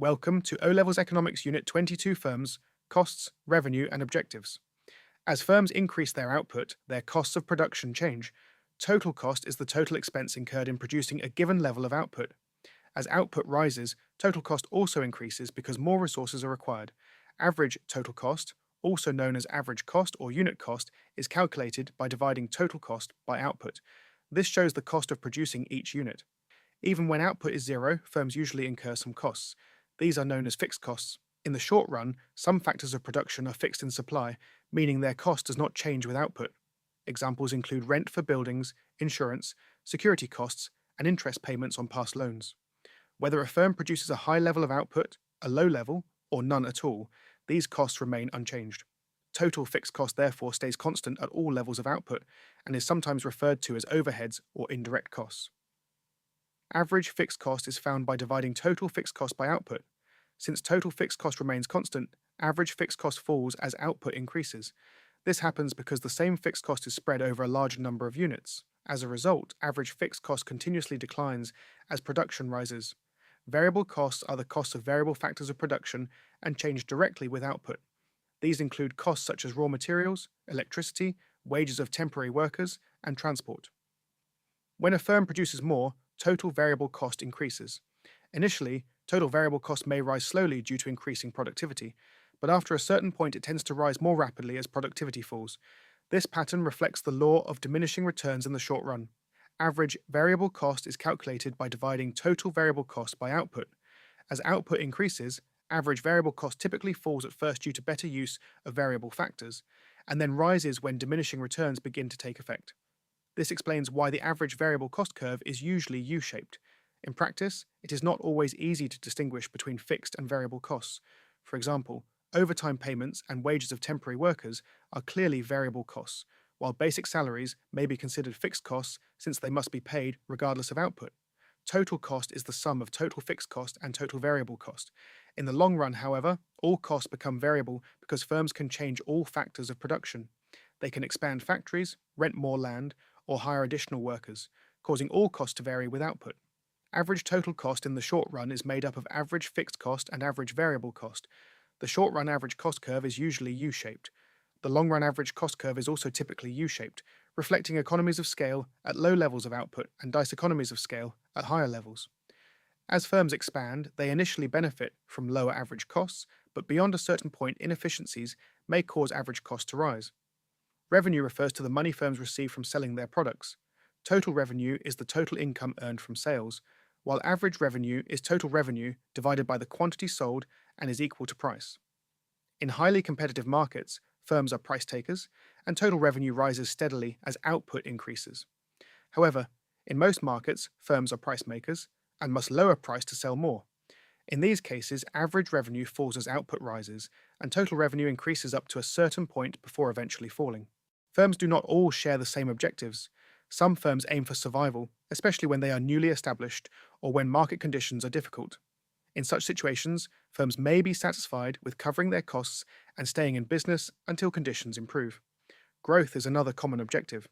Welcome to OLevels Economics Unit 22 Firms, Costs, Revenue and Objectives. As firms increase their output, their costs of production change. Total cost is the total expense incurred in producing a given level of output. As output rises, total cost also increases because more resources are required. Average total cost, also known as average cost or unit cost, is calculated by dividing total cost by output. This shows the cost of producing each unit. Even when output is zero, firms usually incur some costs. These are known as fixed costs. In the short run, some factors of production are fixed in supply, meaning their cost does not change with output. Examples include rent for buildings, insurance, security costs, and interest payments on past loans. Whether a firm produces a high level of output, a low level, or none at all, these costs remain unchanged. Total fixed cost therefore stays constant at all levels of output and is sometimes referred to as overheads or indirect costs. Average fixed cost is found by dividing total fixed cost by output. Since total fixed cost remains constant, average fixed cost falls as output increases. This happens because the same fixed cost is spread over a larger number of units. As a result, average fixed cost continuously declines as production rises. Variable costs are the costs of variable factors of production and change directly with output. These include costs such as raw materials, electricity, wages of temporary workers, and transport. When a firm produces more, total variable cost increases. Initially, total variable cost may rise slowly due to increasing productivity, but after a certain point it tends to rise more rapidly as productivity falls. This pattern reflects the law of diminishing returns in the short run. Average variable cost is calculated by dividing total variable cost by output. As output increases, average variable cost typically falls at first due to better use of variable factors, and then rises when diminishing returns begin to take effect. This explains why the average variable cost curve is usually U-shaped. In practice, it is not always easy to distinguish between fixed and variable costs. For example, overtime payments and wages of temporary workers are clearly variable costs, while basic salaries may be considered fixed costs since they must be paid regardless of output. Total cost is the sum of total fixed cost and total variable cost. In the long run, however, all costs become variable because firms can change all factors of production. They can expand factories, rent more land, or hire additional workers, causing all costs to vary with output. Average total cost in the short run is made up of average fixed cost and average variable cost. The short run average cost curve is usually U-shaped. The long run average cost curve is also typically U-shaped, reflecting economies of scale at low levels of output and diseconomies of scale at higher levels. As firms expand, they initially benefit from lower average costs, but beyond a certain point, inefficiencies may cause average costs to rise. Revenue refers to the money firms receive from selling their products. Total revenue is the total income earned from sales, while average revenue is total revenue divided by the quantity sold and is equal to price. In highly competitive markets, firms are price takers, and total revenue rises steadily as output increases. However, in most markets, firms are price makers and must lower price to sell more. In these cases, average revenue falls as output rises, and total revenue increases up to a certain point before eventually falling. Firms do not all share the same objectives. Some firms aim for survival, especially when they are newly established or when market conditions are difficult. In such situations, firms may be satisfied with covering their costs and staying in business until conditions improve. Growth is another common objective.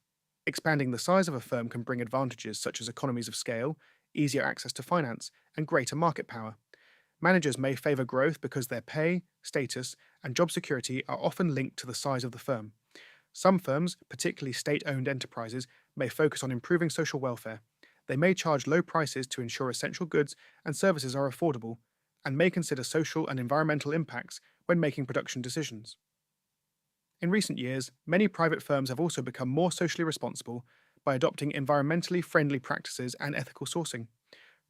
Expanding the size of a firm can bring advantages such as economies of scale, easier access to finance, and greater market power. Managers may favor growth because their pay, status, and job security are often linked to the size of the firm. Some firms, particularly state-owned enterprises, may focus on improving social welfare. They may charge low prices to ensure essential goods and services are affordable, and may consider social and environmental impacts when making production decisions. In recent years, many private firms have also become more socially responsible by adopting environmentally friendly practices and ethical sourcing.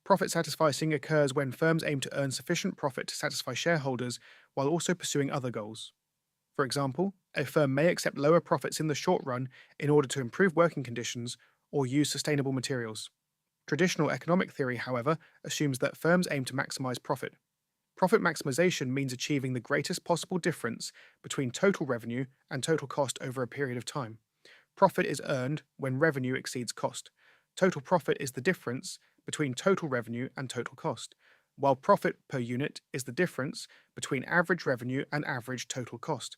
Profit satisficing occurs when firms aim to earn sufficient profit to satisfy shareholders while also pursuing other goals. For example, a firm may accept lower profits in the short run in order to improve working conditions or use sustainable materials. Traditional economic theory, however, assumes that firms aim to maximize profit. Profit maximization means achieving the greatest possible difference between total revenue and total cost over a period of time. Profit is earned when revenue exceeds cost. Total profit is the difference between total revenue and total cost, while profit per unit is the difference between average revenue and average total cost.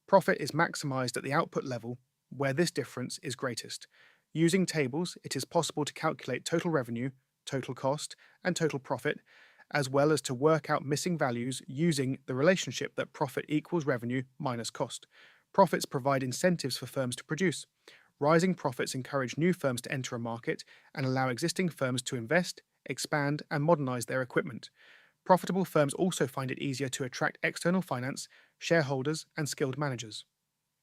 Profit is maximized at the output level, where this difference is greatest. Using tables, it is possible to calculate total revenue, total cost, and total profit, as well as to work out missing values using the relationship that profit equals revenue minus cost. Profits provide incentives for firms to produce. Rising profits encourage new firms to enter a market and allow existing firms to invest, expand, and modernize their equipment. Profitable firms also find it easier to attract external finance, shareholders, and skilled managers.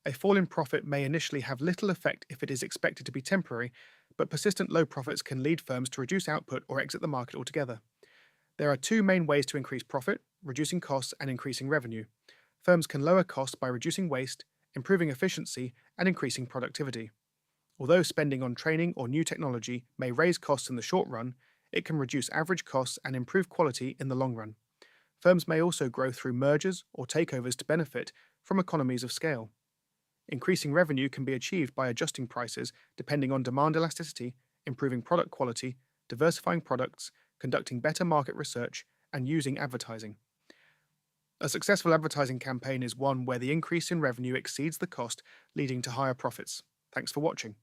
A fall in profit may initially have little effect if it is expected to be temporary, but persistent low profits can lead firms to reduce output or exit the market altogether. There are two main ways to increase profit: reducing costs and increasing revenue. Firms can lower costs by reducing waste, improving efficiency, and increasing productivity. Although spending on training or new technology may raise costs in the short run, it can reduce average costs and improve quality in the long run. Firms may also grow through mergers or takeovers to benefit from economies of scale. Increasing revenue can be achieved by adjusting prices depending on demand elasticity, improving product quality, diversifying products, conducting better market research, and using advertising. A successful advertising campaign is one where the increase in revenue exceeds the cost, leading to higher profits. Thanks for watching.